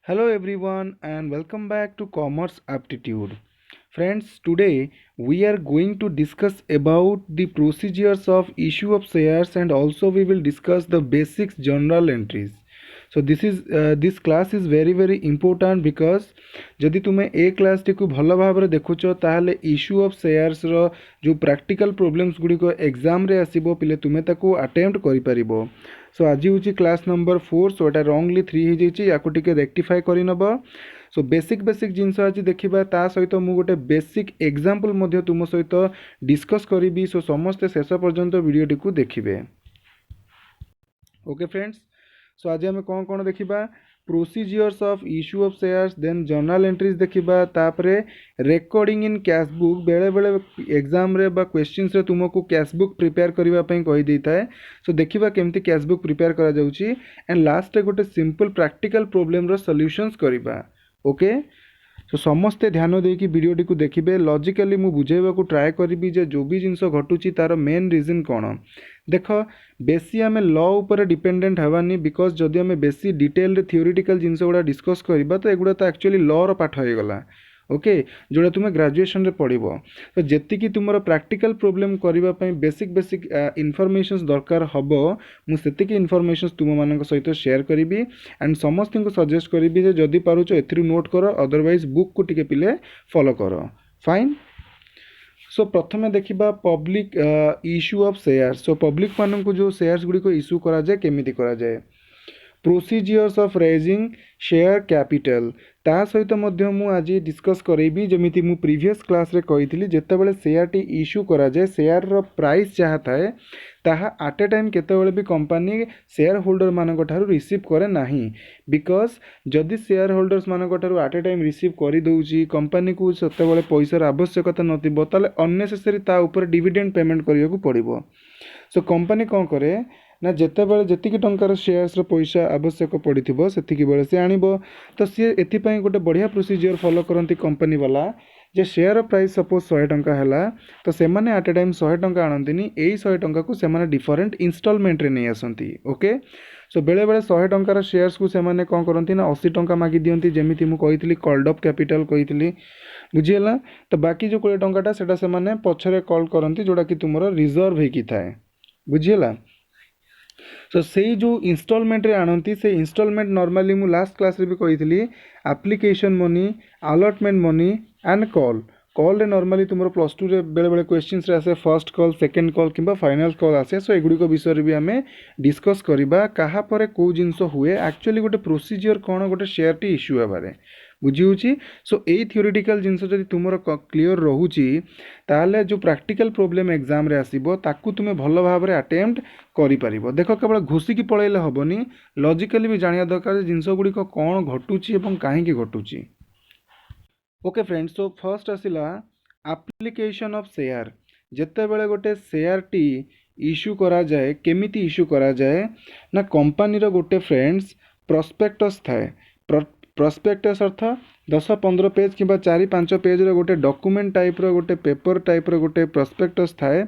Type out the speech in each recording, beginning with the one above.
Hello everyone and welcome back to Commerce Aptitude. Friends, today we are going to discuss about the procedures of issue of shares and also we will discuss the basics journal entries. So this class is very important because जदि तुम्हें ए class T को भल भाव देखुच ताहले issue of shares रो जो practical problems गुडी को exam रे आसीबो पिले तुम्हें ताको अटेम्प्ट करि परिबो. सो आज हूँ क्लास नंबर 4. सो एटा रॉन्गली 3 हो जाइए या रेक्टिफाई करनब. सो बेसिक जिनस आज देखा ता सहित मु गोटे बेसिक एग्जांपल तुम सहित डिस्कस करी. सो समस्ते शेष पर्यंत वीडियोटी को देखिए. ओके फ्रेंड्स, सो आज आम कौन देखा procedures of issue of shares, then journal entries देखा, तापरे रेकॉर्डिंग इन कैश बुक. बेले बेले एग्जाम रे बा क्वेश्चंस रे तुमको कैश बुक प्रिपेयर करबा पई कहि देता है. सो देखिबा केमती कैश बुक प्रिपेयर करा जाउची एंड लास्ट रे गोटे सिंपल प्रैक्टिकल प्रॉब्लम रो सॉल्यूशंस करबा. ओके, सो समस्ते ध्यान देकी वीडियोटी को देखिए. लॉजिकली मु बुझेबा को ट्राई करी जे जो भी जिनस घटुची तार मेन रीजन कौन. देख, बेसी आम लॉ उपर डिपेंडेंट हवानी बिकज जदि आम बेसी डिटेल थियोरिटिकल जिनस गुड़ा डिस्कस करबा तो एगुड़ा तो एक्चुअली लॉ रो पाठ हो गला. ओके, जोड़ा तुम ग्रेजुएशन रे पढ़िबो तो जेतिकी तुमर प्रैक्टिकल प्रॉब्लम करबा पई बेसिक इनफॉरमेशंस दरकार हबो मु सेतिकी इनफॉरमेशंस तुम मानक सहित शेयर करिबी एंड समस्त को सजेस्ट करिबी जे जदि पारुचो एथिरु नोट करो, अदरवाइज बुक को टिके पिले फॉलो करो. फाइन. सो प्रथमे देखिबा public issue of shares. So public मानक जो शेयर्स गुडी को इश्यू करा जाए केमिति करा जाए. प्रोसीजियर्स ऑफ रेजिंग शेयर कैपिटल ता सहित मध्य मु आज डिस्कस करेबी. जमिति मु प्रीवियस क्लास रे कहितली जेतेबेले शेयर टी इश्यू करा जाए शेयर रो प्राइस जहाँ थाए ताहा आट ए टाइम केतेबेले भी कंपनी शेयर होल्डर मानक ठारू रिसीव करे नाही. बिकज जदि शेयर होल्डर्स मानक ठारू आट ए टाइम रिसीव करि दउची कंपनी को सेतेबेले पैसार आवश्यकता नथिबो ताले अननेसेसरी ता ऊपर डिविडेंड पेमेंट करिया को पड़िबो. सो कंपनी कौन करे ना जितेबाला जी टंकार शेयर्स पैसा आवश्यक पड़ो से बेले सी आनब. तो सी एपाई गोटे बढ़िया प्रोसीजियर फॉलो करती कंपनी वाला जे शेयर प्राइस सपोज 100 टंका है तो से आट ए टाइम 100 टंका आनती. यही 100 टंका को से डिफरेंट इनस्टॉलमेंट रे नहीं आसती. ओके, सो बेले बेले 100 टंकार शेयर्स को से कौन करती ना 80 टंका मागी दियंती. जमीती मुझे कॉल्ड अप कैपिटल कही बुझीगला. तो बाकी जो 20 टंकाटा से पछरे कॉल करती जोटा कि तुम रिजर्व होकी थाए. बुझीगला. सो से जो इनस्टॉलमेंट रे आनती से इनस्टॉलमेंट नॉर्मली मु लास्ट क्लास रे भी कही application money, allotment money and call. Call रे नॉर्मली तुम प्लस टू रे बेले बेले क्वेश्चंस रे आसे फर्स्ट कॉल, सेकंड कॉल किंबा फाइनल कॉल आसे. सो एगुड़ी को विषय भी आम डिस्कस करबा कहा परे को जिनस हुए एक्चुअली गोटे प्रोसीजर कौन गोटे शेयर टी इश्यू हेबारे बुझी. सो यही थियोरिटिकल जिनस जदि तुमर क्लियर रोची ताहले जो प्रैक्टिकल प्रॉब्लम एग्जाम रे आसीबो ताकू तुमे भल भाव रे अटेम्प्ट करि परिबो. देख, केवल घुसिकी पळैले हबनी, लॉजिकली भी जानिया दरकार जिनस गुडी को कौन घटुची एवं काहेकि घटुची. ओके फ्रेंड्स, सो फर्स्ट आसिला एप्लिकेशन ऑफ शेयर. जेते बेले गोटे शेयर टी इश्यू करा जाए केमिति इश्यू करा जाए ना कंपनी रो गोटे फ्रेंड्स प्रोस्पेक्टस थाए. प्रोस्पेक्टस अर्थ 10-15 पेज कि 4-5 पेज रो गोटे डॉक्यूमेंट टाइप रो गोटे पेपर टाइप रो गोटे प्रोस्पेक्टस थाए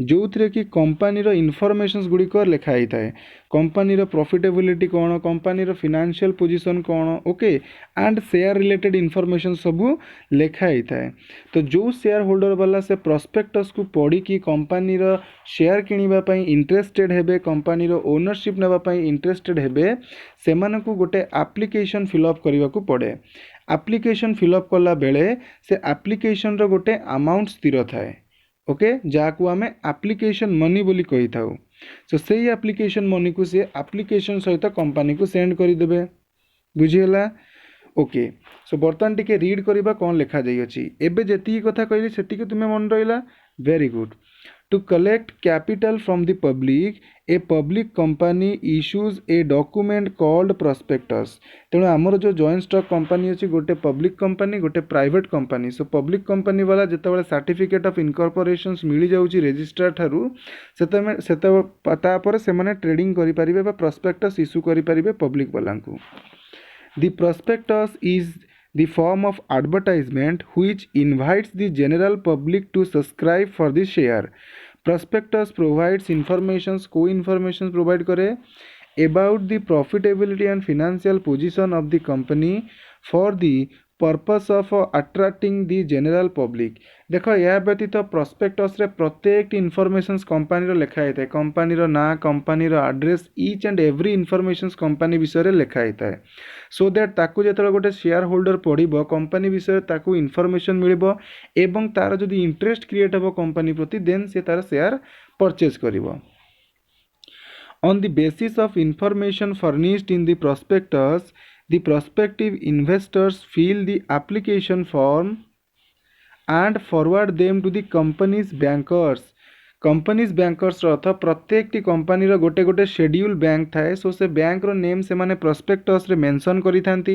जो थी कि कंपनी रो इनफॉरमेशंस गुड़िक लिखाई थाए. कंपनी रो प्रॉफिटेबिलिटी कौन, कंपनी रो फाइनेंशियल पोजीशन कौन, okay, and share related information सबू लिखाई थाए. तो जो शेयर होल्डर वाला से प्रोस्पेक्टस को पढ़ी कि कंपनी रो शेयर किनिबा पई इंटरेस्टेड हेबे, कंपनी रो ओनरशिप नेबा पई इंटरेस्टेड हेबे, सेमान को गोटे एप्लिकेशन फिलअप करबा को पड़े. एप्लिकेशन फिलअप कला बेले से एप्लिकेशन रो गोटे अमाउंट स्थिर थाए. ओके, जहाँ को आम एप्लिकेशन मनी बोली कही था. सो से एप्लिकेशन मनी को सी एप्लिकेशन सहित कंपनी को सेंड करदे. बुझीगला. ओके, सो बर्तमान टिके रीड करबा कौन लिखा जाई अछि. एबे जेतिकी कथा कहली सेतिकी तुमे मन रहिला. Very good. To collect capital from the public, a public company issues a document called prospectus. तेणु आमर जो जॉइंट स्टॉक कंपनी अच्छी गोटे पब्लिक कंपनी गोटे private company. So public company वाला जितेबाला सर्टिफिकेट ऑफ इनकॉर्पोरेशन मिल जाऊँगी रजिस्ट्रार ठारू सेतापर से ट्रेडिंग करें प्रोस्पेक्टस इश्यू करें पब्लिक वाला को. The prospectus is the form of advertisement which invites the general public to subscribe for the share. Prospectus provides informations, co-informations provide करे about the profitability and financial position of the company for the purpose of attracting the general public। देख या व्यतीत prospectus रे प्रत्येक इनफॉरमेशंस company लिखा होता है, company ना company address each and every informations company विषय रे लिखा होता है, सो दैट ताकू जो गोटे शेयर होल्डर पढ़िबो कंपनी विषय ताकू इनफॉरमेशन मिलिबो एवं तार जदि इंटरेस्ट क्रिएट हो कंपनी प्रति देन से तार शेयर परचेज करिवो। On the basis of information furnished in the prospectus, the prospective investors fill the application form and forward them to the company's bankers। Company's bankers अर्थ प्रत्येक company गोटे गोटे schedule bank थाए, सो से bank रो name से माने prospectus रे mention करी थांती।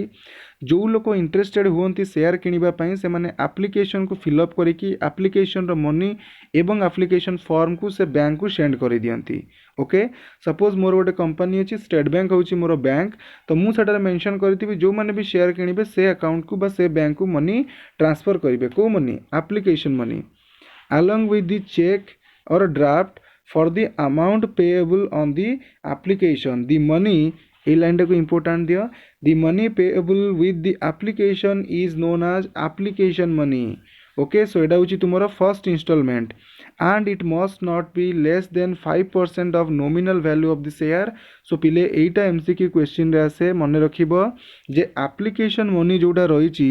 जो लोक इंटरेस्टेड हुंती शेयर किनिबा पई से माने एप्लिकेशन को फिलअप करिकी एप्लिकेशन रो मनी एवं एप्लिकेशन फॉर्म को से बैंक को सेंड करी दियंती। ओके, सपोज मोर गोटे कंपनी अछि स्टेट बैंक होची मोर बैंक, तो मु सेटार मेंशन करथिबी जो माने भी शेयर किनिबे से अकाउंट को बा से बैंक को मनी ट्रांसफर करिवे, को money application money along with the check or draft for the amount payable on the application। the money a line को important दियो, the money payable with the application is known as application money। Okay, so एटा होची तुमरो first instalment and it must not be less than 5% of nominal value of the share। सो पिले एटा MCQ question रे आसे मन रखिबो जे application money जोटा रहिची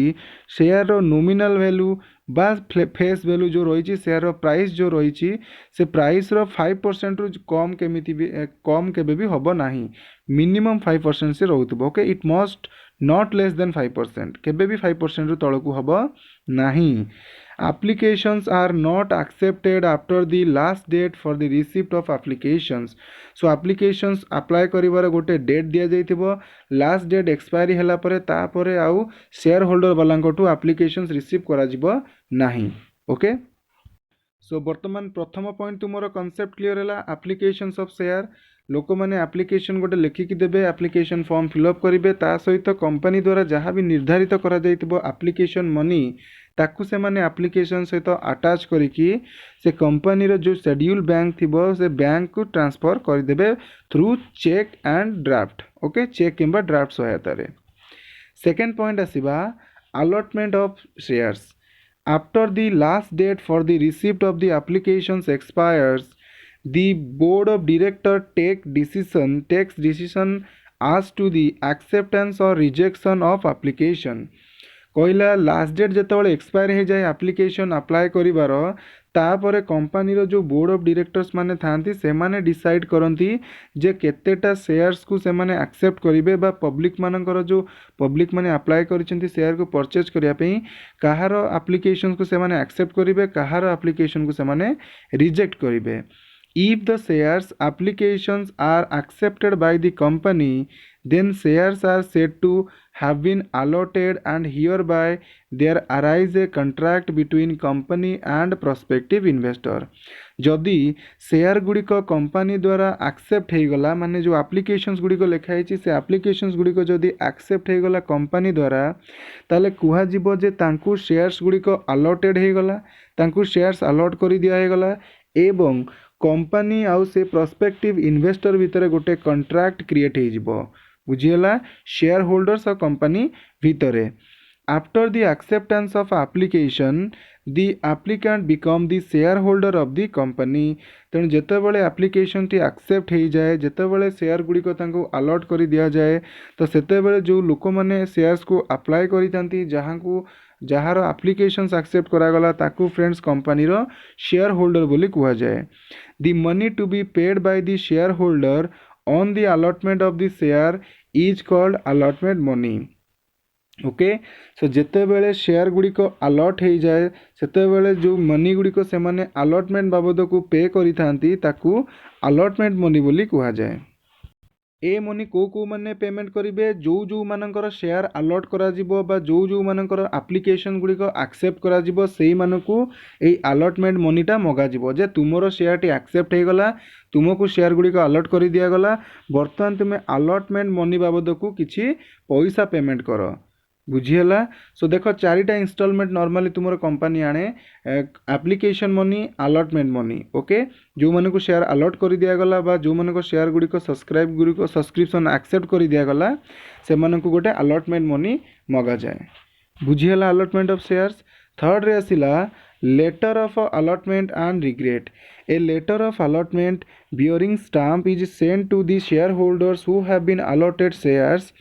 share रो nominal value बा face value जो रही शेयर रो प्राइस जो रही से प्राइस रो 5% रु कम केमिति भी कम केबे भी हबो नाही, मिनिमम 5% से रहउतबो। Okay, it must not less than 5%, केबे भी 5% रु तळकु हबो नाही। applications are not accepted after the last date for the receipt of applications। So applications apply करिवार गोटे डेट दिया जाइथिबो, लास्ट डेट एक्सपायरी होला परे तापरे आउ शेयर होल्डर वालांकटू applications रिसीव करा जिवो नाही। ओके, सो वर्तमान प्रथम पॉइंट तुमरो कांसेप्ट क्लियर हैला एप्लिकेशंस ऑफ शेयर। लोक मैंने एप्लिकेशन गोटे लिखिकी देबे, एप्लिकेशन फॉर्म फिलअप करेंगे, ता सहित कंपनी द्वारा जहाँ भी निर्धारित करा जाइतिबो एप्लिकेशन मनी ताकू से माने एप्लिकेशन सहित अटैच करिकी से कंपनी रो जो शेड्यूल बैंक थिबो से बैंक को ट्रांसफर कर देबे through cheque and draft. Okay, cheque किंबा ड्राफ्ट सहायता रे। सेकेंड पॉइंट आसीबा allotment of shares. After the last date for the receipt of the applications expires, the board of director takes decision as to the acceptance or rejection of application। कहला last date जितेबाला expire हो जाए application apply करिवार तापर company जो board of directors माने थांती से माने decide करती जे केतेटा shares को से माने एक्सेप्ट करेंगे बा पब्लिक मानकर जो पब्लिक माने अप्लाई करिसेंती शेयर को परचेज करिया पई कहार एप्लिकेशन को से माने एक्सेप्ट करेंगे कहार एप्लिकेशन को से माने रिजेक्ट करेंगे। If the shares applications are accepted by the company, then shares are said to have been allotted and hereby there arise a contract between company and prospective investor। जदि share गुड़िक company द्वारा accept हो गला माने जो applications गुड़िक लिखाई से applications गुड़िक जदि accept हो गला कंपनी द्वारा ताले कुहा जिवो जे तांकू शेयर्स गुड़िक अलॉटेड हो गला, तांकू शेयर्स अलॉट कर दिया गला एवं कंपनी आउ से प्रोस्पेक्टिव इन्वेस्टर भितर गोटे कंट्राक्ट क्रिएट हो बुझीगला शेयर होल्डर्स और कंपनी भितर। After the acceptance of application the applicant become the share holder of the company. तेणु जितेबाला एप्लिकेशन टी एक्सेप्ट हो जाए जितेबाला शेयर गुड़िक अलॉट कर दि जाए तो सेतेबेले जो लोक मैंने शेयर्स को अप्लाई करी जहाँ को जार एप्लिकेशंस एक्सेप्ट करागला ताकू फ्रेंड्स कंपनी रो शेयर होल्डर बोली कहा जाए। The money to be paid by the shareholder on the allotment of the share is called allotment money. Okay, so जितेबेले शेयर गुड़िक अलॉट हो जाए सेतेबेले जो मनी गुड़िक से माने अलॉटमेंट बाबद को पे करी थांती ताकू अलॉटमेंट मनी बोली कहा जाए। ए मनी को माने पेमेंट करेंगे जो जो मानकर शेयर अलॉट करा जिवो बा जो मानकर एप्लिकेशन गुड़िक एक्सेप्ट करा जिवो सेही मानकू एई अलॉटमेंट मनीटा मगा जिवो जे तुमरो शेयर टी एक्सेप्ट हो गला तुमको शेयर गुड़िक अलॉट कर दिया गला बर्तमान तुम्हें अलॉटमेंट मनी बाबद को किछि पैसा पेमेंट कर। बुझीगला। सो देख चारिटा इनस्टॉलमेंट नॉर्मली तुम कंपनी आने application money allotment money okay जो माने को शेयर अलॉट कर दिया गला बा जो माने को शेयर गुडी को सब्सक्रिप्शन एक्सेप्ट कर दिया गला से माने को गोटे अलॉटमेंट मनी मगा जाए बुझीगला अलॉटमेंट ऑफ शेयर्स। थर्ड रे आसिला letter of allotment and regret a letter of allotment bearing stamp is sent to the shareholders who have been allotted shares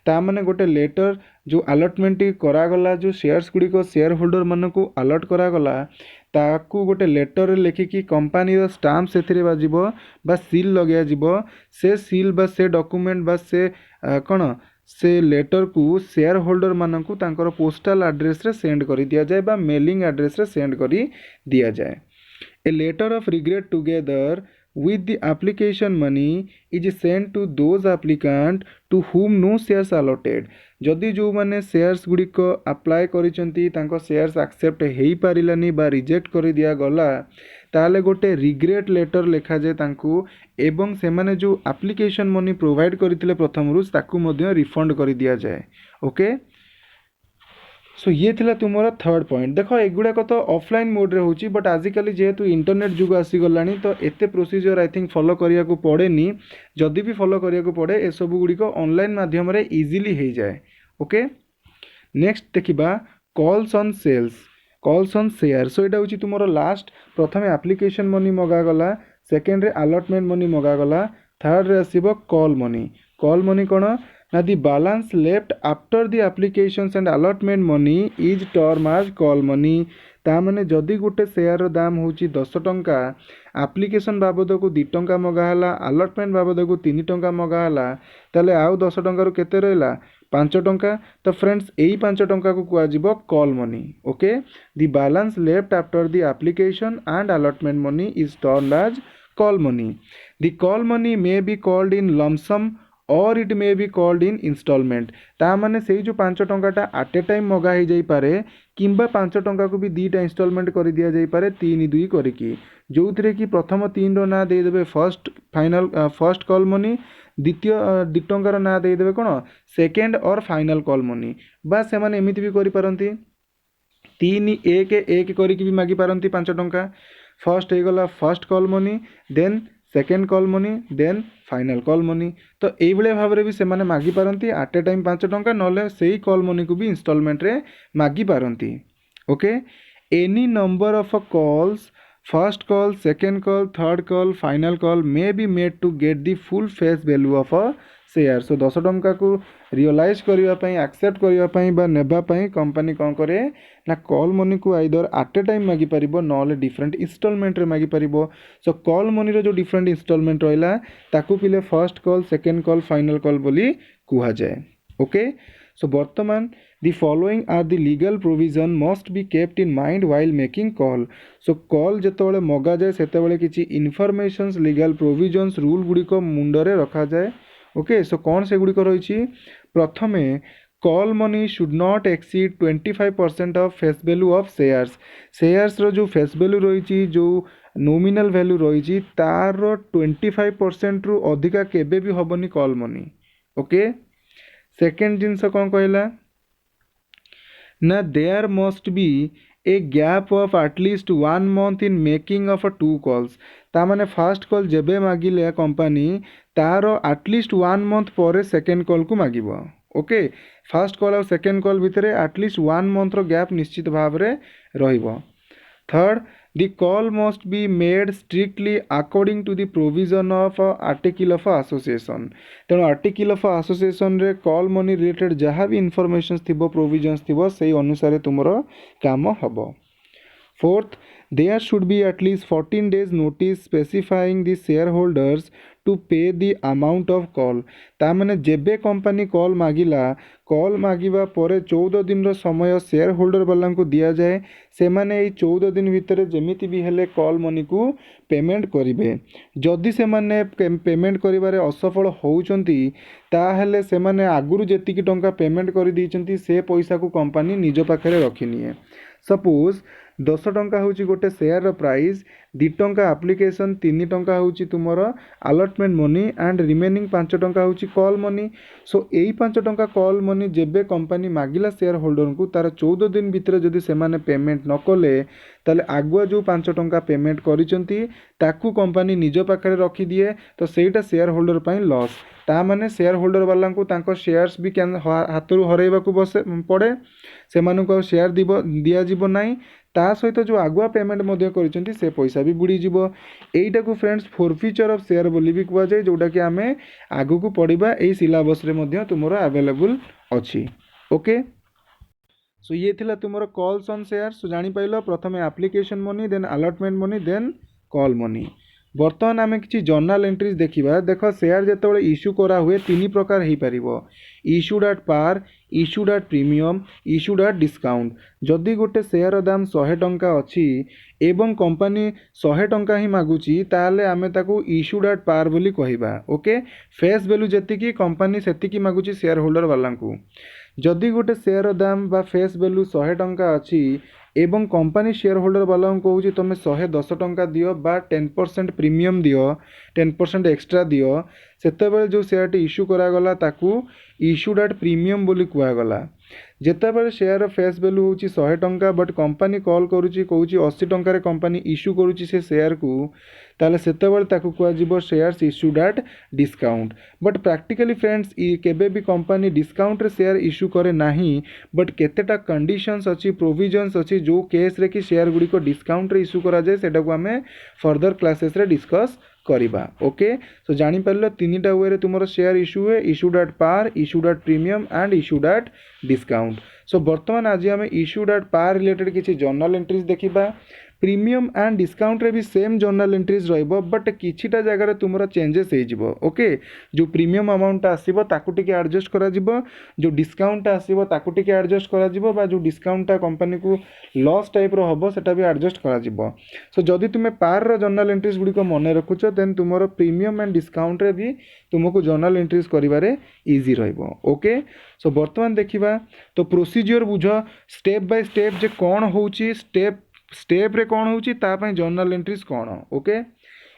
ता माने गोटे लेटर जो अलॉटमेंट करागला जो शेयर्स गुड़ी को शेयर होल्डर मान को अलॉट करागला ताकू गोटे लेटर लिखिकी कंपनी स्टाम्प से बाजिबो बा सील लगे जीवो से सील बा से डॉक्यूमेंट बा से कौन से लेटर को शेयर होल्डर मान को तांकर पोस्टल एड्रेस रे सेंड करी दिया जाए बा मेलिंग एड्रेस रे सेंड करी दिया जाए। A letter of regret together with the application money is sent to those applicant to whom no shares allotted जदि जो माने शेयर्स गुड़ी को अप्लाई करिसेंती तांको शेयर्स एक्सेप्ट हेई पारिलानी बा रिजेक्ट कर दिया गला ताले गोटे रिग्रेट लेटर लिखा जाए तांको एवं से माने जो एप्लिकेशन मनी प्रोवाइड करथिले प्रथम रु ताकू मध्य रिफंड कर दिया जाए ओके। सो ये थिला तुमरा थर्ड पॉइंट देख एगुड़ाक तो ऑफलाइन मोड रे होची बट आजिकली जेहेतु इंटरनेट जुग आसीगलानी तो एते प्रोसीजर आई थिंक फॉलो करिया को पड़ेनी जदि भी फॉलो करिया को पड़े ए सब गुड़ी को ऑनलाइन माध्यम रे इजीली हो जाए ओके। नेक्स्ट देखिबा कॉल्स ऑन शेयर सो एटा होची तुमरा लास्ट प्रथम एप्लिकेशन मनी मगा गला सेकंड रे अलॉटमेंट मनी मगा गला थर्ड रे आसीबो कॉल मनी कोन ना दी balance left after the applications and allotment money is term as call money ता माने जदि गोटे शेयर दाम होची 10 टंका एप्लिकेशन बाबद को 2 टंका मगाला अलॉटमेंट बाबद को 3 टंका मगाला ताले आउ 10 टंका रु केते रहला 5 टंका तो फ्रेंड्स एई 5 टंका को कुआ जिवो call money okay. The balance left after the application and allotment money is termed as call money. The call money may be called in lump sum or it may be called in instalment ता माने से जो 5 टंकाटा आट ए time मगा ही जाई पारे किंबा 5 टंका को भी 2टा इनस्टॉलमेंट कर दिया जाई पारे 3-2 करिकी जो थरे कि प्रथम 3 रो ना दे देबे फर्स्ट कॉल मनी द्वितीय 2 टंकार ना दे देबे कोन सेकंड और फाइनल कॉल मनी बा से माने एमिति भी करि पारंती 3-1-1 करिकी भी मागी पारंती 5 टंका फर्स्ट हे गला first call money then second call money then final call money तो ये भाव में भी से माने मागी पारंती आट ए टाइम 5 टंका नले सेही कॉल मनी को भी इंस्टॉलमेंट रे मागी पारंती okay. Any number of calls first call second call third call final call may be made to get the full face value of a share so 10 टंका को रियलाइज करने एक्सेप्ट करने नेबापी company कौन करे ना कॉल मनी को either आट ए time मागी पारिबो नॉले different instalment रे मागी पारिबो। सो कॉल मनी रो जो डिफरेंट इंस्टॉलमेंट रहिला ताकू पिले first call second call final call बोली कुहा जाए ओके। सो वर्तमान the following are the legal provision must be kept in mind while making call so call जेतबेले मगा जाए सेतबेले किछि इन्फॉर्मेशंस लीगल प्रोविजन्स रूल गुडी को मुंडरे रखा जाए ओके। सो कौन से गुडी को रहिछि प्रथमे call money should not exceed 25% of face value of shares रो जो फेस वैल्यू रहिछि जो नॉमिनल वैल्यू रहिछि तार 25% रु अधिका केबे भी हबनी कॉल मनी ओके। सेकेंड जिनस कौन कहला ना there must be a gap of at least 1 month in making of 2 calls ता माने फर्स्ट कॉल जेबे मागिले कंपनी तार एटलिस्ट 1 month पर सेकेंड कॉल को मागिबो ओके। फर्स्ट कॉल और सेकेंड कॉल भितर एटलिस्ट 1 month रो गैप निश्चित भाव रे रहिबो। Third the call must be made strictly according to the provision of article of association तेणु आर्टिकल ऑफ एसोसिएशन रे कॉल मनी रिलेटेड जहाँ भी इनफॉरमेशन थिबो प्रोविजन्स थिबो सेही अनुसार तुमरो काम हबो। Fourth there should be at least 14 days notice specifying the shareholders to pay the amount of call ता माने जेबे कंपनी कॉल मागिबा परे 14 दिन रो समय शेयर होल्डर वाला को दिया जाए से माने ए 14 दिन भितर जेमिति भी हेले कॉल मनी को पेमेंट करिवे जदि से माने पेमेंट करिवारे असफल होउचंती ताहेले से माने आगुरु जेतिकी टंका पेमेंट करि दैचंती से पैसा को कंपनी निज पाखरे रखिनिए। सपोज 10 टंका हूँ गोटे शेयर प्राइस, 2 टंका आप्लिकेसन, 3 टंका हूँ तुमर अलटमेंट मनी एंड रिमेनिंग 5 टंका हूँ कॉल मनी। सो यही 5 टंका कॉल मनी जेबे कंपनी मागिला शेयर होल्डर को तार 14 दिन भितर जदि सेमाने पेमेंट न कले ताले आगुआ जो 5 टंका पेमेंट करिसेंती ताकू कंपनी निज पाखरे रखी दिए, तो सेटा शेयर होल्डर पाई लॉस। ता माने शेयर होल्डर वाला को तांको शेयर्स भी हाथरू हरैबाकू बसे पड़े, सेमानकू शेयर दिया जीवो नाही, ता सहित जो आगुआ पेमेंट मध्य करिसेंती से पैसा भी बुड़ी जीवो। एइटा को फ्रेंड्स फोरफिचर ऑफ शेयर बोली भी कुआ जाय, जोटा कि आमे आगु को पढ़िबा एई सिलेबस रे मध्य तुमरो अवेलेबल अछि। ओके, सो ये थिला तुमरो कॉल्स ऑन शेयर। सो जानि पाइलो प्रथमे application money, then allotment money, then call money. बर्तमान आम किसी जर्नाल एंट्रीज देखा। देख शेयर जो इश्यू करा हुए 3 प्रकार हो par, issued at par, issued at premium, issued at discount. जदि गोटे शेयर दाम 100 टंका अच्छी एवं कंपनी 100 टंका ही मागुची ताले आमे ताकू इश्यूड एट पार बोली कहिबा। ओके, फेस वैल्यू जेतिकी कंपनी सेतिकी मागुची शेयर होल्डर वाला को। जदि गोटे शेयर दाम बा फेस वैल्यू 100 टंका अच्छी एवं कंपनी शेयर होल्डर वाला कहूँ तुम 110 टंका दियो बा 10% प्रीमियम दियो, 10% एक्स्ट्रा दियो, सेतेबेले जो शेयर टी इश्यू करागला ताकू इश्यूड एट प्रीमियम बोली कुआगला। जेतेबेले शेयर फेस वैल्यू होची 100 टंका बट कंपनी कॉल करूची कहूची 80 टंका कंपनी इश्यू करूची से शेयर को, ताले सेतेबेले ताकू कुआजिबो shares issued at discount. But practically friends केबे भी कंपनी डिस्काउंट रे शेयर इश्यू करे नाही, बट केतेटा कंडीशंस अच्छी, प्रोविजन्स अच्छी जो केस रे कि शेयर गुडी को डिस्काउंट रे इश्यू करा जाए, सेटा को हमें फर्दर क्लासेस रे डिस्कस करिबा। ओके, सो जानि पारलो 3टा वे रे तुमरो शेयर इश्यू है, issued at par, issued at premium and issued at discount. So वर्तमान आज आम इश्यूड एट पार रिलेटेड किसी जर्नल एंट्रीज देखिबा। प्रीमियम एंड डिस्काउंट रे भी सेम जर्नल एंट्रीज रहिबो, बट किछिटा जगह रे तुमरो चेंजेस हे जिवो। ओके, जो प्रीमियम अमाउंट आसीबो ताकू टिके एडजस्ट करा जिवो, जो डिस्काउंट आसीबो ताकू टिके एडजस्ट करा जिवो, बा जो डिस्काउंट कंपनी को लॉस टाइप रो हबो सेटा भी एडजस्ट करा जिवो। सो जदि तुमे पार रो जर्नल एंट्रीज गुडी को मने रखुचो देन तुमरो प्रीमियम एंड डिस्काउंट रे भी तुमको जर्नल एंट्रीज करिबारे इजी रहिबो। ओके, सो वर्तमान देखिबा तो प्रोसीजर बुझ स्टेप बाय स्टेप जे कोन होउची, स्टेप रे कौन होउची तापाई जर्नल एंट्रीज कौन। Okay,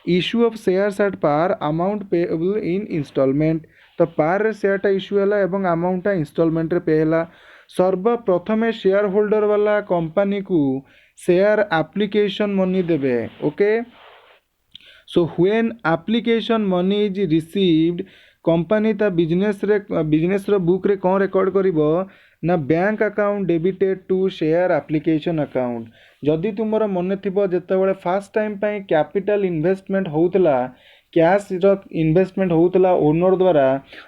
issue of shares at par, amount payable in instalment. तो पार रे शेयर टा इश्यू हैला एवं अमाउंट टा इंस्टॉलमेंट रे पे हैला। सर्वप्रथमे शेयर होल्डर वाला कंपनी को शेयर एप्लीकेशन मनी देबे। Okay, so when application money is received, company ता बिजनेस रो बुक रे कौन रिकॉर्ड करिवो ना bank account debited to share application account. जदि तुमर मन थिबो जेतेबेले फर्स्ट टाइम पई कैपिटल इन्वेस्टमेंट होउतला, कैश रो इन्वेस्टमेंट होउतला ओनर द्वारा,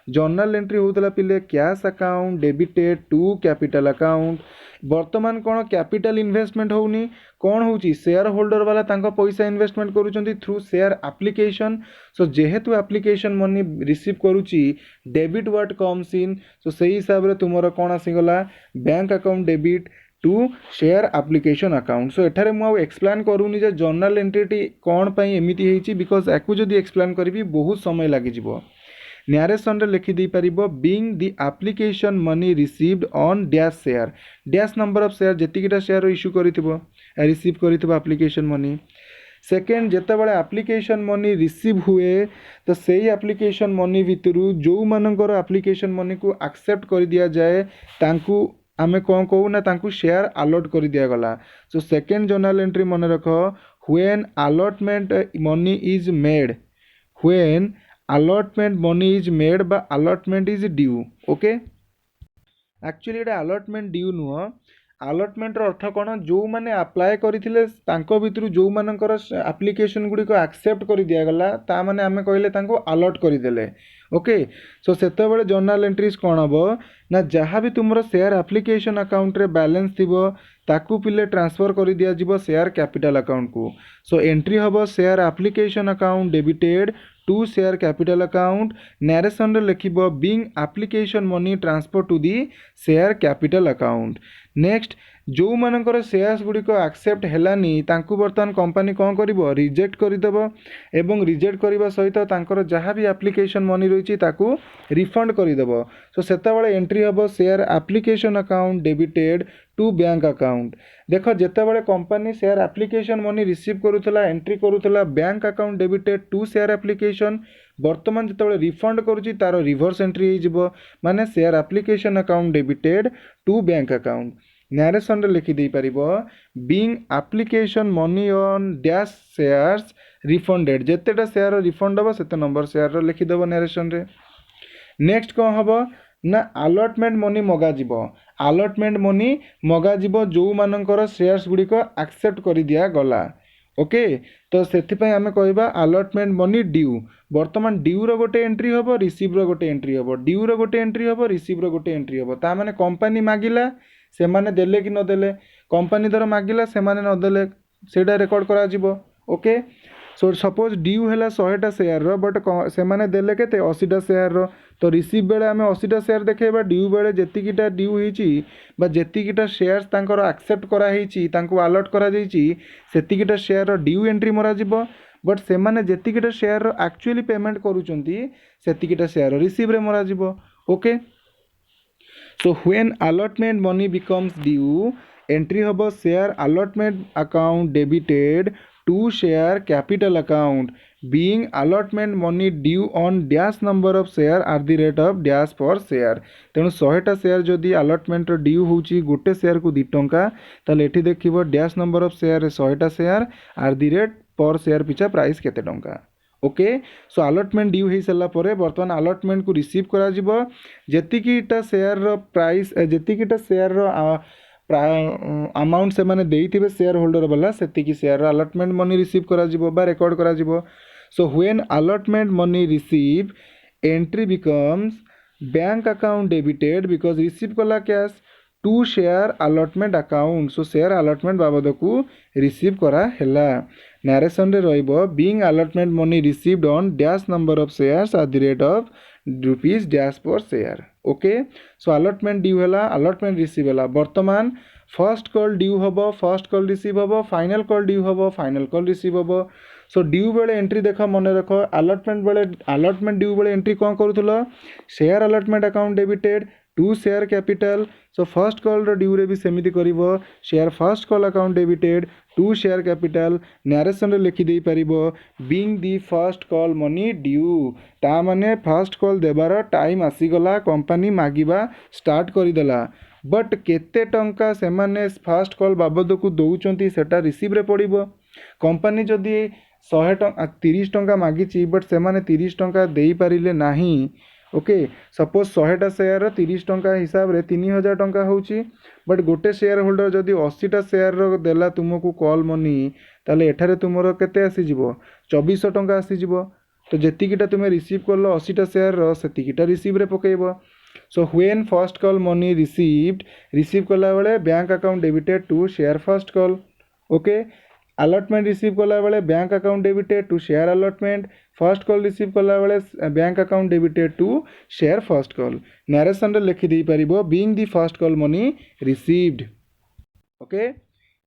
जर्नल एंट्री होउतला पिले cash account debited to capital account. वर्तमान कौन कैपिटल इन्वेस्टमेंट होउनी, कौन होउची शेयर होल्डर वाला तांको पैसा इन्वेस्टमेंट करूचंती थ्रू शेयर एप्लीकेशन। सो जेहेतु एप्लीकेशन मनी रिसीव करूची debit what comes in, so सही हिसाब रे तुमरो कौन आसीगला bank account debit to share application account. So एठारे मु एक्सप्लेन करूनी जे जर्नल एंट्री कौन पई एमिति हेची, बिकॉज एकु जदि एक्सप्लेन करिवि बहुत समय लागि जिवो। न्यारेसन रे लिखि दे परिबो being the application money received on dash share, dash number of share जेतिकिटा शेयर इश्यू करिथिबो रिसीव करिथिबो एप्लीकेशन मनी। सेकेंड, जेतेबेले एप्लीकेशन मनी रिसीव हुए तो सही एप्लीकेशन मनी भितरु जो मानकर एप्लीकेशन मनी को एक्सेप्ट कर दिया जाए तांकू आमे कौन कहू ना तांकू शेयर अलॉट कर दिया गला। सो सेकेंड जर्नल एंट्री मन रख when allotment money is made, when allotment money is made बा allotment is due. Okay, actually एटा अलॉटमेंट ड्यू नुह, अलॉटमेंट अर्थ कौन जो मैंने अप्लाई करथिले तांको भितरु जो मानकर एप्लीकेशन गुडी को एक्सेप्ट कर दिया गला ता माने आमे कहले तांको अलॉट कर देले। ओके, सो सेतेबेले जर्नल एंट्रीज कौन हबो ना जहाँ भी तुमरो शेयर एप्लीकेशन अकाउंट रे बैलेंस थिबो ताकू पिले ट्रांसफर कर दिया जिवो शेयर कैपिटल अकाउंट को। सो एंट्री हबो share application account debited to share capital account. Narration रे लिखिबो being application money transfer to the share capital account. Next, जो मानकर शेयर्स गुड़िक एक्सेप्ट हेलानी तांकु बर्तमान कंपनी कौन करिवो रिजेक्ट करदेव एवं रिजेक्ट करने सहित तांकर जहाँ भी एप्लिकेशन मनी रही ताकू रिफंड करदेव। सो सेतबेले एंट्री हम share application account debited to bank account. देख जितेबाला company share application money receive करूला एंट्री करूला bank account debited to share application बर्तमान जिते रिफंड करुच्ची तार रिवर्स एंट्री हो माने share application account debited to bank account. Narration लिखिदे पार being application money on dash shares refunded जितेटा शेयर रिफंड हम से नंबर शेयर लिखिदेव नरेशन रे। नेक्स्ट कौन हम ना अलॉटमेंट मनी मगाजिब अलॉटमेंट मनी मगाजिब जो मानकर शेयर्स गुड़िक एक्सेप्ट कर दिया गला। ओके तो से आम कहवा अलॉटमेंट मनी ड्यू बर्तमान ड्यू रो गोटे एंट्री हम रिसीव रो गोटे एंट्री हम ड्यू रो गोटे एंट्री हम रिसीव रो गोटे एंट्री हम ता माने कंपनी मागिला से माने देले कि नदेले कंपनी धर मागिला से माने नदेले सेटा रेकर्ड करा जिवो। ओके सो सपोज ड्यू है 100टा शेयर रो बट से माने देले केते 80टा शेयर रो तो रिसीव बेले आम 80टा शेयर देखेबा ड्यू बेले जेतिकिटा ड्यू होईची बा जेतिकिटा शेयर्स तांकर एक्सेप्ट करा होईची तांको अलॉट करा जाईची सेतिकिटा शेयर रो ड्यू एंट्री मरा जिवो बट से माने जेतिकिटा शेयर रो एक्चुअली पेमेंट करूचंती सेतिकिटा शेयर रिसीव रे मरा जिवो। Okay so when allotment money becomes due entry हम share allotment account debited to share capital account being allotment money due on dash number of share at the rate of dash per share। तेणु 100टा share जदि allotment due होची गोटे share को 2 टंका ताले एठी देखिबो डैश नंबर ऑफ शेयर 100टा share at the rate per share पिछा प्राइस केते टंका। ओके सो अलॉटमेंट ड्यू हो सारा पर बर्तमान अलॉटमेंट को रिसीव करा जिवो जेतिकिटा शेयर रो प्राइस जेतिकिटा शेयर रो अमाउंट से माने देइथिबे शेयर होल्डर वाला सेतिकी शेयर अलॉटमेंट मनी रिसीव करा जिवो बा रेकॉर्ड करा जिवो। So when allotment money receive entry becomes bank account debited because receive कला cash to share allotment account। so share allotment बाबद को रिसीव करा हेला। नरेशन रे रहिबो being allotment money received on dash number of shares at the rate of rupees dash per share। Okay so allotment due हेला allotment receive हेला बर्तमान first call due हम first call receive हम final call due हम final call receive हम। So due बेले entry देख मन रख अलॉटमेंट ड्यू बेले एंट्री कौन करूल share allotment account debited to share capital. So first call due रे भी सेमिति करिवो share first call account debited to share capital. Narration रे लिखि देई परिबो being the first call money due ता माने फर्स्ट कॉल देबार टाइम आसीगला कंपनी मागिबा स्टार्ट करिदेला बट केते टंका से माने फर्स्ट कॉल बाबद को दौचंती सेटा रिसीव रे पड़िबो। कंपनी जदि 100 टंका 30 टंका मागिची बट से माने 30 टंका देई पारिले नाही। ओके सपोज 100टा शेयर 30 टंका हिसाब रे 3000 टंका होची बट गोटे शेयर होल्डर जदि 80टा शेयर रो देला तुमको कॉल मनी ताले एठारे तुमरो केते आसी जिवो 2400 टंका आसी जिवो तो जेतिकिटा तुमे रिसीव करलो 80टा शेयर रो सेतिकिटा रिसीव रे पकेइबो। So when first call money receive कला बेले bank account debited to share first call. Okay allotment receive कला बेले bank account debited to share allotment first call receive कला बेले bank account debited to share first call. Narration रे लिखि देई परिबो being the first call money received. Okay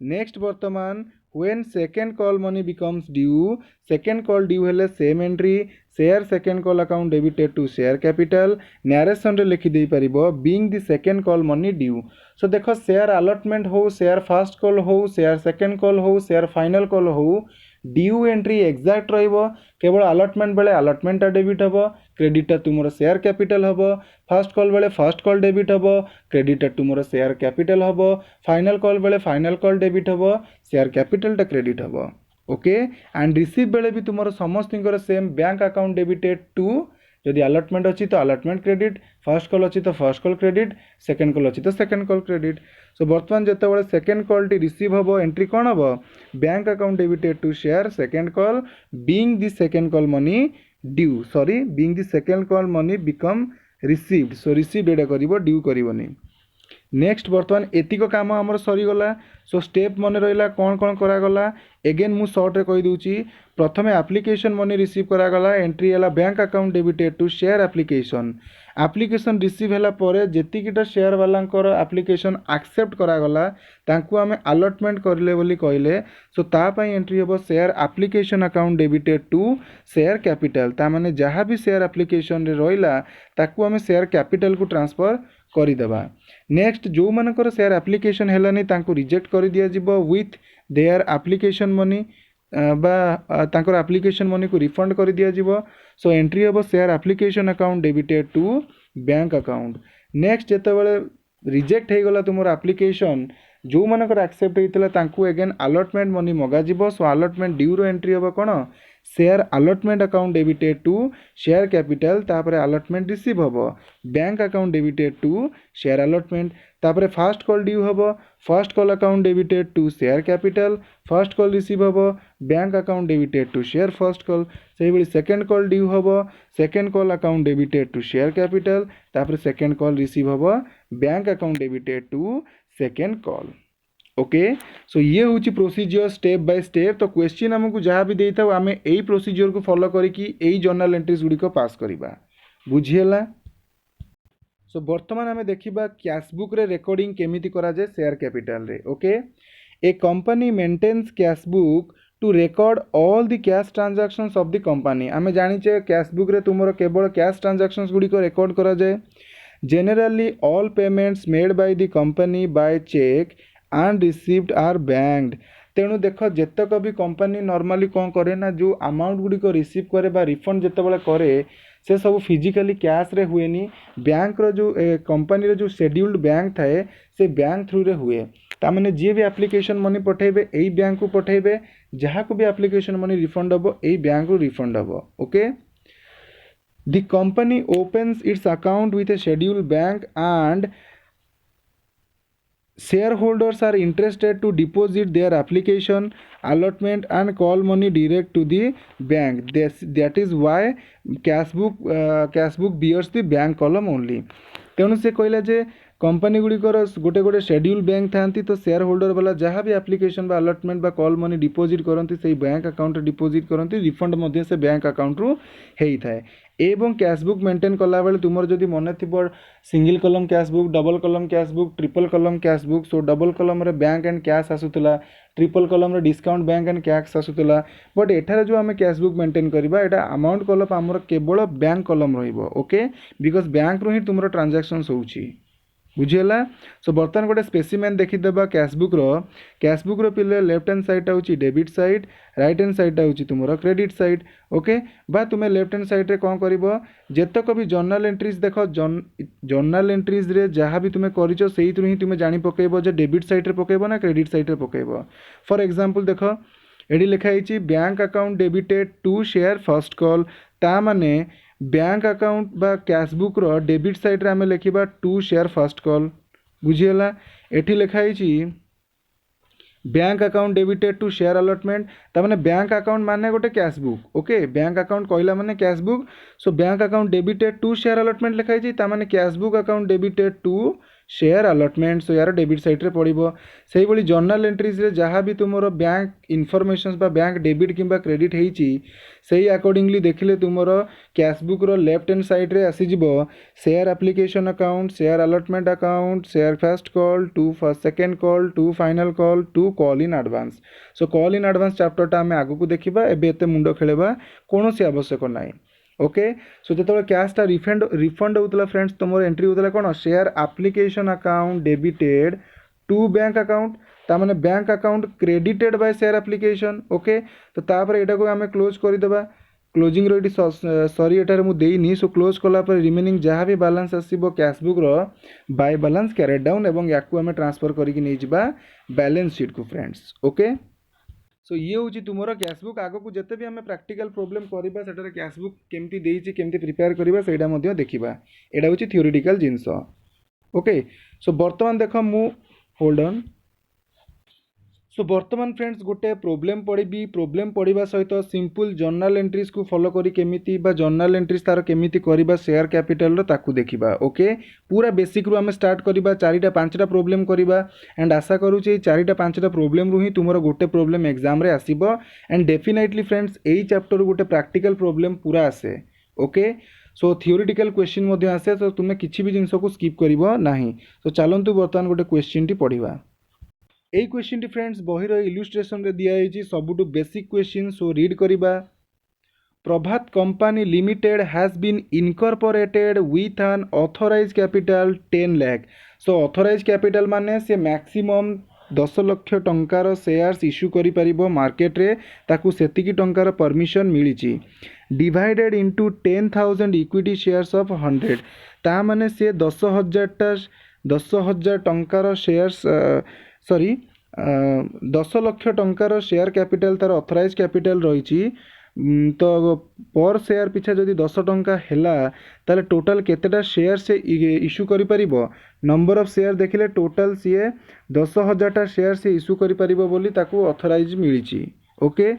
next वर्तमान when second call money becomes due second call due हेले same entry share second call account debited to share capital. Narration रे लिखि देई परिबो being the second call money due. So देखो share allotment हो share first call हो share second call हो share final call हो ड्यू एंट्री एक्जाक्ट रहिबो केवल अलॉटमेंट बेले अलॉटमेंटा डेबिट हबो क्रेडिटा तुमरो शेयर कैपिटल हबो फर्स्ट कॉल बेले फर्स्ट कॉल डेबिट हबो क्रेडिटा तुमरो शेयर कैपिटल हबो फाइनल कॉल बेले फाइनल कॉल डेबिट हबो शेयर कैपिटलटा क्रेडिट हबो। ओके एंड रिसीव बेले भी तुमरो समस्तिंकर same bank account debited to जदि अलॉटमेंट अच्छी तो अलॉटमेंट क्रेडिट फर्स्ट कॉल अच्छी तो first call credit second call अच्छी तो सेकेंड कॉल क्रेडिट। सो बर्तमान जिते सेकेंड कॉल टी रिसीव हम एंट्री कौन हम bank account debited to share second call being the second call money due sorry being the second call money become received. So received एटा करिवो due करिवोनी। Next बर्तमान एतिक काम आमर सरीगला सो स्टेप मन रहा कौन कौन करागला एगेन मु सर्ट रे कही दूची प्रथम एप्लिकेशन मनी रिसीव करागला एंट्री है bank account debited to share application receive है पर जेतिकीटा शेयर वालांकर एप्लिकेशन एक्सेप्ट करागला तांकु आमे अलॉटमेंट करले बोली कहले सो तापाई एंट्री हम share application account debited to share capital ता माने जहाँ भी शेयर एप्लिकेशन रे रहिला ताकु आमे शेयर कैपिटल को ट्रांसफर करदेबा नेक्स्ट जो मानकर शेयर एप्लिकेशन हेलानी तांको रिजेक्ट कर दिया जिवो विथ देयर एप्लिकेशन मनी बा तांकर एप्लिकेशन मनी को रिफंड कर दिया जिवो सो एंट्री हम share application account debited to bank account next जेतेबेले रिजेक्ट हो गला तुमर एप्लिकेशन जो मानकर एक्सेप्ट होता तांको एगेन अलॉटमेंट मनी मगा जिवो सो अलॉटमेंट ड्यू रो एंट्री हम कौन share allotment account debited to share capital तापर अलॉटमेंट रिसीव हम bank account debited to share allotment तापर फर्स्ट कॉल ड्यू हम first call account debited to share capital first call receive हम bank account debited to share first call से ही second call due हम second call account debited to share capital तापर second call receive हम bank account debited to second call okay so ये हूँ procedure step by step तो question आमको जहाँ भी देता आम यही प्रोसीजर को फॉलो करिकी यही जर्नल एंट्रीज गुड़िक पास करवा बुझीगला सो बर्तमान आम देखा कैशबुक रे रिकॉर्डिंग केमिति करा जाए शेयर कैपिटल रे okay a company maintains cashbook to record all the cash transactions of the company आम जानिचे कैशबुक रे तुमर केवल कैश ट्रांजैक्शंस गुड़िक रेकर्ड करा जाए generally all payments made by the company by cheque and received are banked तेणु देख जेतक भी कंपनी नॉर्मली कौन करे ना जो अमाउंट गुड़िक रिसीव करे बा रिफंड जितेबाला करे से सब फिजिकली कैश रे हुए नी बैंक रो जो कंपनी रो जो शेड्यूल्ड बैंक थाए से बैंक थ्रू रे हुए तामाने जी भी एप्लिकेशन मनी पठेबे एई बैंक को पठेबे जहाँ को भी एप्लिकेशन मनी रिफंड हबो एई बैंक रो रिफंड हबो okay the company opens it's account with A scheduled bank and shareholders are interested to deposit their application allotment and call money direct to the bank that is why cashbook bears the bank column only तेणु से कहला जे company गुड़िकर गोटे गोटे schedule bank था तो share holder वाला जहाँ भी एप्लिकेशन बा अलॉटमेंट बा कॉल मनी डिपोजिट करती से बैंक अकाउंट डिपोजिट करती रिफंड मध्य से बैंक अकाउंट रु होता है एवं कैशबुक मेंटेन कला बेले तुमर जदि मन थी सिंगल कलम कैशबुक डबल कलम कैशबुक ट्रिपल कलम कैशबुक सो डबल कलम रे बैंक एंड कैश आसूला ट्रिपल कलम रे डिस्काउंट बैंक एंड कैश आसूला बट एठार जो आम कैशबुक मेंटेन करवा एटा अमाउंट कलम आमर केवल बैंक कलम रहिबो ओके बिकॉज बैंक रो ही तुमर ट्रांजैक्शंस होउची बुझीगला सो बर्तमान गोटे स्पेसिमेन देखीदेबा कैशबुक रो पिले लेफ्ट हैंड साइड होची debit side right hand side होची तुमरो क्रेडिट साइड ओके बा तुमे लेफ्ट हैंड साइड रे कोन करिवो जेतक भी जर्नल एंट्रीज देखो जर्नल एंट्रीज रे जहाँ भी तुमे करिचो सेही थ्रू ही तुमे जानि पकेइबो जे डेबिट साइड रे पकेइबो ना क्रेडिट साइड रे पकेइबो फॉर एग्जांपल देखो एडी लिखा हिची bank account debited to share first call ता माने बैंक अकाउंट बा कैशबुक रो डेबिट साइड रे आमे लिखिबा टू शेयर फर्स्ट कॉल बुझीगला एठी लिखा हिची bank account debited to share allotment तामाने बैंक अकाउंट माने गोटे कैशबुक ओके बैंक अकाउंट कहला माने cash book so bank account debited to share allotment लिखा हिची तामाने cash book account debited to share allotment सो यार डेबिट साइड रे पड़िबो सेही बोली जर्नल एंट्रीज रे जहाँ भी तुमरो बैंक इनफॉरमेशंस बा बैंक डेबिट किंबा क्रेडिट हेइची सेही अकॉर्डिंगली देखिले तुमरो कैशबुक रो लेफ्ट हैंड साइड रे आसी जिवो share application account share allotment account share first call to first second call to final call to call in advance so call in advance चैप्टरटा आमे आगु को देखिबा एबे एते मुंडो खेलेबा कोनोसी आवश्यक नाही ओके सो जो कैशटा रिफंड होता फ्रेंड्स तुम एंट्री होता कौन share application account debited to bank account तामाने bank account credited by share application okay तो तापर एटा को आमे क्लोज करदेबा क्लोजिंग रो सॉरी एटारे मु देइनी सो क्लोज कला पर रिमेनिंग जहाँ भी बैलेंस आसीबो कैशबुक रो बाय बैलेंस कैरेड डाउन एवं याकू आमे ट्रांसफर करिक नै जिबा बैलेंस शीट को फ्रेंड्स ओके सो ये हूँ तुमर कैशबुक आग को जिते भी आम प्रैक्टिकल प्रॉब्लम करवा से कैशबुक केमती देइछि केमती प्रिपेयर करवा सेटा मध्य देखिबा एटा हूँ थियोरिटिकल जिनस ओके सो बर्तमान देख मु होल्ड ऑन सो बर्तमान फ्रेंड्स गोटे प्रोब्लेम पढ़ी प्रोब्लेम पढ़ा सहित सिंपल जर्नल एंट्रीज को फॉलो करी केमिति बा जर्नल एंट्रीज तार केमिति करबा शेयर कैपिटल रो ताकू देखिबा। ओके पूरा बेसिक रु आमे स्टार्ट करबा चारिटा पांचटा प्रोब्लेम करबा एंड आशा करूचे चारिटा पांचटा प्रोब्लेम रु ही तुमरो गोटे प्रोब्लेम एग्जाम रे आसीबो एंड डेफिनेटली फ्रेंड्स एई चैप्टर रु गोटे प्रैक्टिकल प्रोब्लेम पूरा आसे। ओके सो थियोरिटिकल क्वेश्चन मध्ये आसे तो तुमे किछि भी जिंस को स्किप करिवो नाही। तो चलंतु बर्तमान गोटे क्वेश्चन टी पढ़िबा। এই क्वेश्चन टी फ्रेंड्स बहिर इलुस्ट्रेशन रे दिया है सबुठु बेसिक क्वेश्चन। सो रीड करिबा। Prabhat company limited has been incorporated with an authorised capital 10 lakh. So authorised capital माने से मैक्सिमम 10 लाख टंकार शेयर्स इश्यू करि परिबो मार्केट रे ताकू सेतिकी टंकार परमिशन मिलिची। Divided into 10,000 equity shares of 100 ता माने से 10,000 टंकार शेयर्स सॉरी 10 लाख टंकार शेयर कैपिटल तार ऑथराइज कैपिटल रही। तो पर शेयर पिछा जदि 10 टंका हैला ताले टोटल केतेटा शेयर से इश्यू करि परिबो नंबर ऑफ शेयर देखिले टोटल सीए 10,000 शेयर से इश्यू करि परिबो बोली ताकू ऑथराइज मिलिची। ओके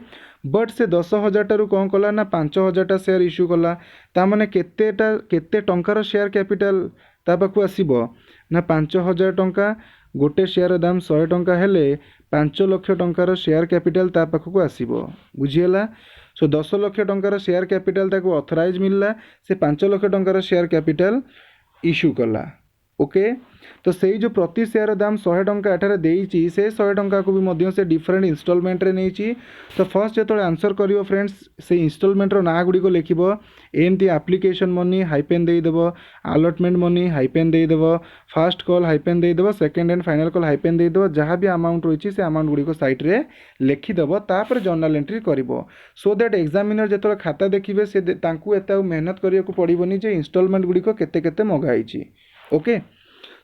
बट से 10,000 टारू कौन कला ना 5,000 शेयर इश्यू कला ता माने केते टंकार शेयर कैपिटल ता पाखु आसीबो ना 5,000 टंका गोटे शेयर दाम 100 टंका हेले 5 लाख टंकार शेयर कैपिटल ता पाखु आसीबो। बुझियला। सो 10 लाख टंकार शेयर कैपिटल ताकू ऑथराइज मिलला से 5 लाख टंकार शेयर कैपिटल इश्यू कला। ओके तो सेही जो प्रति शेयर दाम 100 टंका एठारे देइची से 100 टंका को भी मध्य से डिफरेंट इंस्टॉलमेंट रे नेइची। तो फर्स्ट जेतले आंसर करिवो फ्रेंड्स से इंस्टॉलमेंट रो ना गुडी को लिखिबो एमती एप्लीकेशन मनी हाइपेन देई देबो अलॉटमेंट मनी हाइपेन देई देबो फर्स्ट कॉल हाइपेन देई देबो second and final call hyphen देई देबो जहां भी अमाउंट रहिची से अमाउंट गुडी को साइट रे लिखि देबो तापर जर्नल एंट्री करिवो सो दैट एग्जामिनर जेतले खाता देखिबे से तांकू एता मेहनत करिया को पड़िबोनी जे इंस्टॉलमेंट गुडी को केते केते मगाइची। ओके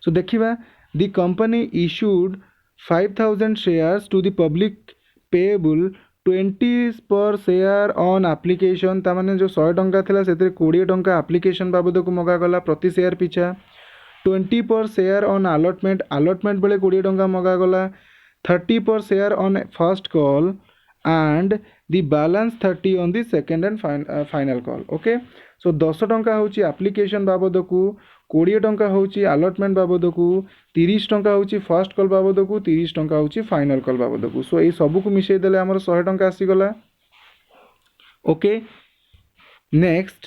सो देखिबा the company issued 5,000 shares to the public payable 20 per share on application ता माने जो 100 टंका थिला सेते 20 टंका एप्लीकेशन बाबद को मगा गला प्रति शेयर पिछा 20 पर शेयर ऑन अलॉटमेंट बेले 20 टंका मगा गला 30 पर share on first call and the balance 30 on the second and final call. Okay सो 10 टंका होची एप्लीकेशन बाबद को 20 टंका होची अलॉटमेंट बाबद को 30 टंका होची फर्स्ट कॉल बाबद को 30 टंका होची फाइनल कॉल बाबद को। सो ये सब को मिसई देले हमर 100 टंका आसी गला। ओके नेक्स्ट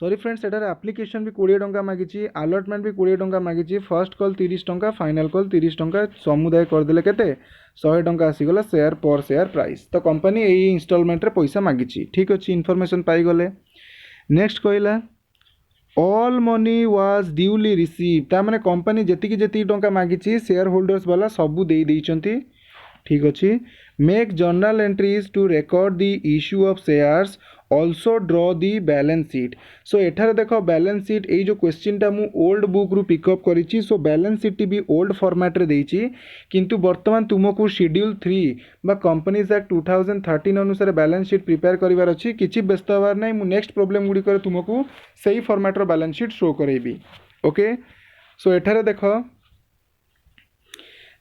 सॉरी फ्रेंड्स एटार एप्लीकेशन भी 20 टंका मागिची अलॉटमेंट भी 20 टंका मागिची फर्स्ट कॉल 30 टंका फाइनल कॉल 30 टंका समुदाय करदेले केते 100 टंका आसीगला शेयर पर शेयर प्राइस। तो कंपनी यही इंस्टॉलमेंट रे पैसा मागिची। ठीक अच्छे इनफॉरमेशन पाई गले। नेक्स्ट कहला all money was duly receive ता माने कंपनी जेतिकी टंका मागिची शेयर होल्डर्स वाला सबू दे देइचंती। ठीक अच्छे make journal entries to record the issue of shares also draw the balance sheet. सो एठार देख बैलेंस शीट ये जो क्वेश्चन टा मु ओल्ड बुक रु पिकअप करिछि। सो बैलेंस शीट टी भी ओल्ड फॉर्मेट रे देइछि किंतु वर्तमान तुमको शेड्यूल 3 बा कंपनीज एक्ट 2013 अनुसार बैलेंस शीट प्रिपेयर करिवार अछि। किछि व्यस्त हबार नै मु नेक्स्ट प्रॉब्लम गुडी करे तुमको सही फॉर्मेट रो बैलेंस शीट शो करेबी। ओके सो एठारे देख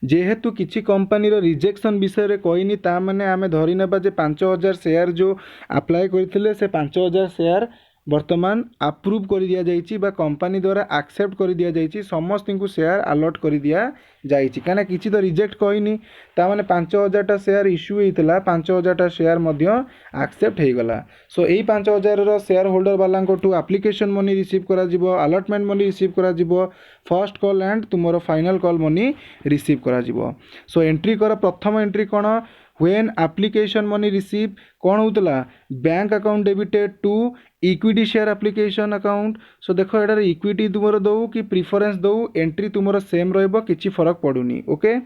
जेहेतु किसी कंपनी रिजेक्शन विषय रे कहनी ता माने आमे धरी नेबा जे 5,000 शेयर जो अप्लाई करथिले से 5,000 शेयर वर्तमान अप्रूव कर दिया जाइछि बा कंपनी द्वारा एक्सेप्ट कर दिया जाइछि समस्त को शेयर अलॉट कर दिया जाइछि काना किछि तो रिजेक्ट कहनी ता माने 5,000 टा शेयर इश्यू हेतला 5,000 टा शेयर मध्य एक्सेप्ट हे गला। सो एई 5,000 रो शेयर होल्डर वाला टू एप्लीकेशन मनी रिसीव करा जिवो अलॉटमेंट मनी रिसीव करा जिवो फर्स्ट कॉल एंड तुमरो फाइनल कॉल मनी रिसीव करा जिवो। सो एंट्री कर प्रथम एंट्री कोन व्हेन एप्लीकेशन मनी रिसीव कौन होतला bank account debited to equity share application account. So देखो एटार इक्विटी तुमर दो कि प्रिफरेंस दो एंट्री तुमर सेम रहइबो किछि फरक पडुनी। Okay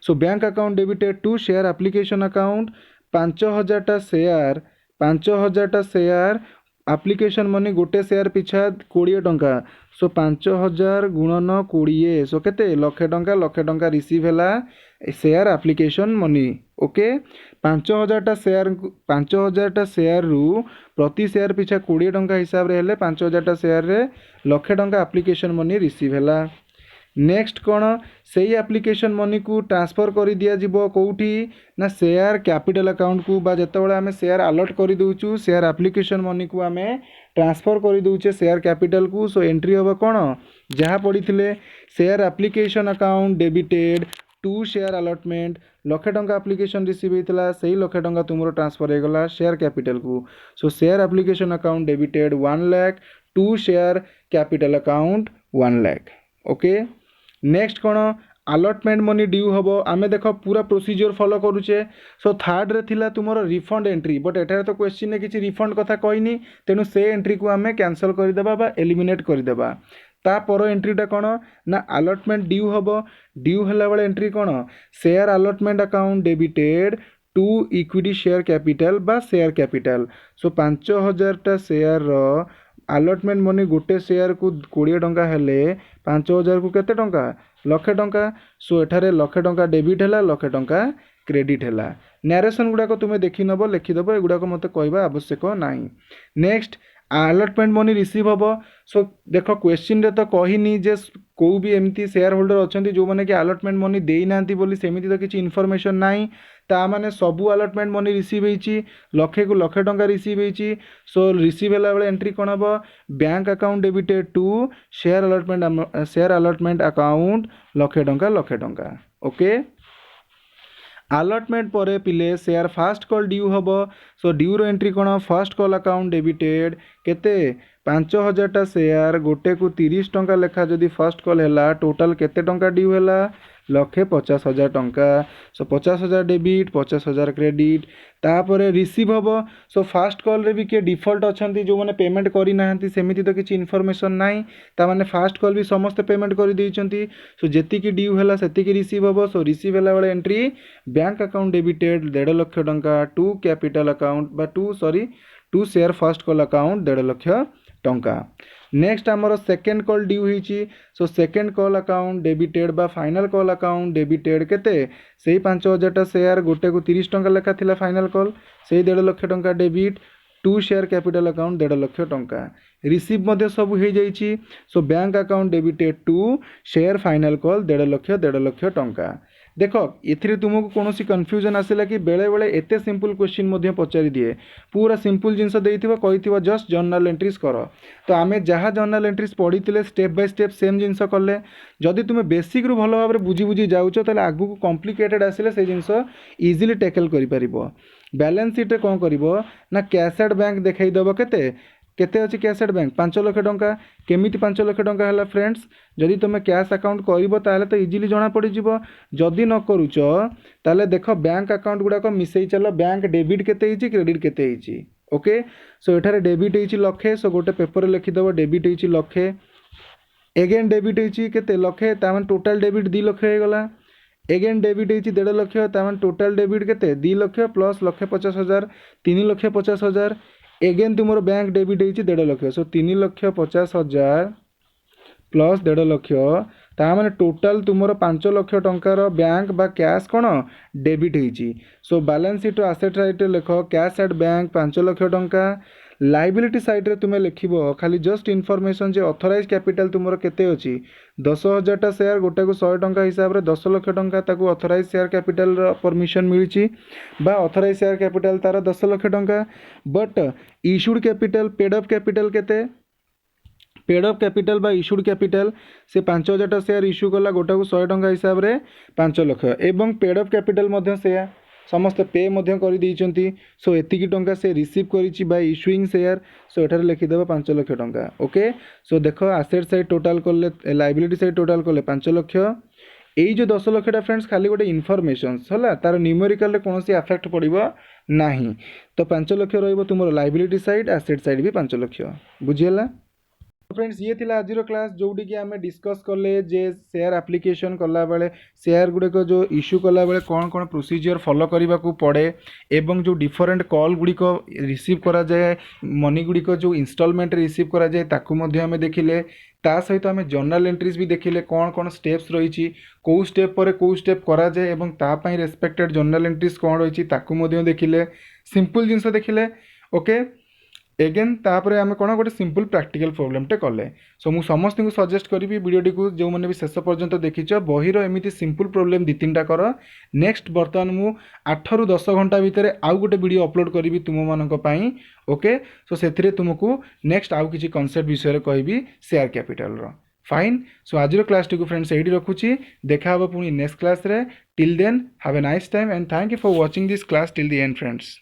so bank account debited to share application account 5,000 टा शेयर एप्लीकेशन मनी गोटे शेयर पिछा 20 टंका। सो 5,000 गुणन 20 सो केते लक्षे टंका रिसीव हैला शेयर एप्लीकेशन मनी। ओके ପାଞ୍ଚ ହଜାରଟା ସେୟାରରୁ प्रति सेयार पिछा 20 टंका हिसाब रे हेले 5000टा सेयार रे लक्षे टंका एप्लिकेशन मनी रिसीव हैला। नेक्स्ट कौन से एप्लिकेशन मनी को ट्रांसफर कर दिया जिवो कोउठी ना शेयर कैपिटल अकाउंट को बा जेतेबेले आमे शेयर अलॉट कर दउचु शेयर एप्लिकेशन मनी को आमे ट्रांसफर कर दउचे शेयर कैपिटल को। सो एंट्री होबो कौन जहाँ पड़ीथिले share application account debited to share allotment लक्षे टंका एप्लिकेशन रिसीव होता से लक्षे टंका तुम ट्रांसफर हो गला शेयर कैपिटल को। So share application account debited 1 lakh to share capital account 1 lakh. Okay next कौन अलॉटमेंट मनी ड्यू हम आम देख पूरा प्रोसीजर फॉलो करुचे। सो थर्ड रे थिला तुमरो रिफंड एंट्री बट एठारे तो क्वेश्चन ने किसी रिफंड कथा कहनी तेणु से एंट्री को आम कैंसल करदेबा बा एलिमिनेट करदेबा। ता पर एंट्रीटा कौन ना अलॉटमेंट ड्यू हम ड्यू है बेले एंट्री कौन share allotment account debited to equity share capital बा शेयर कैपिटल। सो 5000टा शेयर अलॉटमेंट मनी गोटे शेयर को 20 टंका हेले 5000 को केते टंका लक्षे टंका। सो एठारे लक्षे टंका डेबिट है लक्षे टंका क्रेडिट है। नरेसन गुड़ाक तुम्हें देखी नब लिखिदेव एगुड़ाक मत कहवा आवश्यक नहीं। नेक्स्ट अलॉटमेंट मनी रिसीव हम। सो देख क्वेश्चन रे तो कहनी जे को भी एमती शेयर होल्डर अच्छा जो मैंने कि अलॉटमेंट मनी देना सेमती तो किसी इनफॉरमेशन नहीं ता माने सबू अलॉटमेंट मनी रिसीव होती लक्षे को लक्षे टंका रिसीव होती। सो रिसीव है बेले एंट्री कौन हम bank account debited to share allotment account लक्षे टंका। ओके अलॉटमेंट पर पिले शेयर फास्ट कॉल ड्यू हम। सो ड्यू रो एंट्री कौन फर्स्ट कॉल अकाउंट डेबिटेड केते 5000टा शेयर गोटे को 30 टंका लेखा जदि फर्स्ट कॉल है टोटाल केते टंका ड्यू है 1,50,000 टंका। सो 50,000 डेबिट 50,000 क्रेडिट तापर रिसीव हम। सो फास्ट कॉल रे भी किए डिफॉल्ट अच्छा जो मैंने पेमेंट करना सेमती तो किसी इनफॉरमेशन नहीं ताने फास्ट कॉल भी समस्त पेमेंट कर देइचंती। सो जेतिक ड्यू है सेतिक रिसीव हम। सो रिसीव है बेले entry bank account debited 1.5 lakh टंका टू कैपिटल अकाउंट बा to share first call account 1.5 lakh टंका। नेक्स्ट आमर सेकेंड कॉल ड्यू होईची। So second call account debited बा फाइनल कॉल अकाउंट डेबिटेड केते से 5000टा शेयर गोटे को 30 टंका लेखा थिला फाइनल कॉल से 1.5 लाख टंका debit to share capital account 1.5 lakh टंका रिसीव मध्य सब हो जाइए। So bank account debited to share final call 1.5 lakh टंका। देख ए तुमको कौन कन्फ्यूजन आसला कि बेले बेले एते सिंपल क्वेश्चन पचारि दिए पूरा सिंपल जिनस कही जस्ट जर्नल एंट्रीज कर। तो आम जहाँ जर्नल एंट्रीज पढ़ी स्टेप बाय स्टेप सेम जिनस कले जदि तुम बेसिक रू भल भाव बुझी बुझी जाऊच ताले आगु को कॉम्प्लिकेटेड आसिले से जिनस इजिली टैकल कर बैलेंस शीट कौन कर ना कैश एट बैंक देखईदेव केते अच्छी कैश एट बैंक 5 लाख टंका केमिति 5 लाख टंका है फ्रेंड्स जदि तुम कैश अकाउंट कर तो इजिली जना पड़ जदि न करुच ताले देख बैंक अकाउंट गुड़ाक मिसई चल बैंक डेबिट केते क्रेडिट केते। ओके सो एठारे डेबिट होइछि लक्षे। सो गोटे पेपर लिखिदेव डेबिट होइछि लक्षे एगेन डेबिट होइछि केते लक्षे तामान टोटल डेबिट 2 लाख हो गला एगेन डेबिट होइछि 1.5 लाख तामान टोटल डेबिट केते 2 लाख प्लस 1,50,000 3,50,000 एगेन तुम बैंक डेबिट होइछि 1.5 लाख। सो 3,50,000 प्लस 1.5 लाख तामाने टोटाल तुम 5 लाख टंकार बैंक बा कैश कौन डेबिट होइछि। So balance sheet asset side लिख कैश एट बैंक 5 लाख टंका लाइबिलिटी साइड रे तुम लिखिब खाली जस्ट इनफॉरमेशन जे ऑथराइज कैपिटल तुम केते अछि 10,000टा शेयर गोटे को 100 टंका हिसाब रे 10 लाख टंका ताकू ऑथराइज शेयर कैपिटल परमिशन मिली बा ऑथराइज शेयर कैपिटल तार 10 लाख टंका but issued capital paid up capital केते पेड अप कैपिटल बा इश्यूड कैपिटल से 5,000टा शेयर इश्यू कला गोटा को 100 टंका हिसाब रे 5 लाख एवं पेड अप कैपिटल मध्य से समस्त पे कर देइचंती। सो एतिकी टंका से रिसीव करिछि बाय इश्यूइंग शेयर। सो एठारे लिखिदेव 5 लाख टंका। ओके सो देख एसेट साइड टोटाल कले लायबिलिटी साइड टोटाल कले 5 लाख यही जो 10 लाखटा फ्रेंड्स खाली गोटे इनफॉरमेशन है तार न्यूमेरिकल रे कौन इफेक्ट पड़ो नहीं। तो 5 लाख रहिबो तुम लायबिलिटी साइड एसेट साइड भी 5 लाख बुझीला। फ्रेंड्स ये थिला आजिर क्लास जोटी कि आम डिस्कस कले जे शेयर एप्लिकेशन कला बेले शेयर गुड़िक जो इश्यू कला बेले कौन कौन प्रोसीजर फॉलो करने को पड़े एवं जो डिफरेंट कॉल गुड़िक रिसीव करा जाए मनी गुड़िक जो इंस्टॉलमेंट रिसीव करा जाए ताकू मध्य आमे देखिले ता सहित आम जर्नाल एंट्रीज भी देखिले कौन कौन स्टेप्स रही कौ स्टेप पर कौ स्टेप करा जाए एवं तापाई रेस्पेक्टेड जर्नाल एंट्रीज कौन रही ताकू मध्य देखिले सिंपल जिनस देखिले ओके एगेन तापर आम कौन गोटे सिंपल प्रैक्टिकल प्रोब्लेमटे कले सो मु समस्त को सजेस्ट करी वीडियोटी को जो मैंने भी शेष पर्यंत देखीच बहीर एमती सिंपल प्रोब्लेम दी तीन टा कर नेक्स्ट बर्तमान मु 8 ରୁ 10 घंटा भितर आउ गोटे वीडियो अपलोड करी तुम मानक पई ओके सो से तुमको नेक्स्ट आउ किसी कॉन्सेप्ट विषय कहबी शेयर कैपिटल रो फाइन सो आज क्लास टी फ्रेंड्स यही रखुची देखा पुणी नेक्स्ट क्लास रे till then have a nice time and thank you for watching this class till the end friends.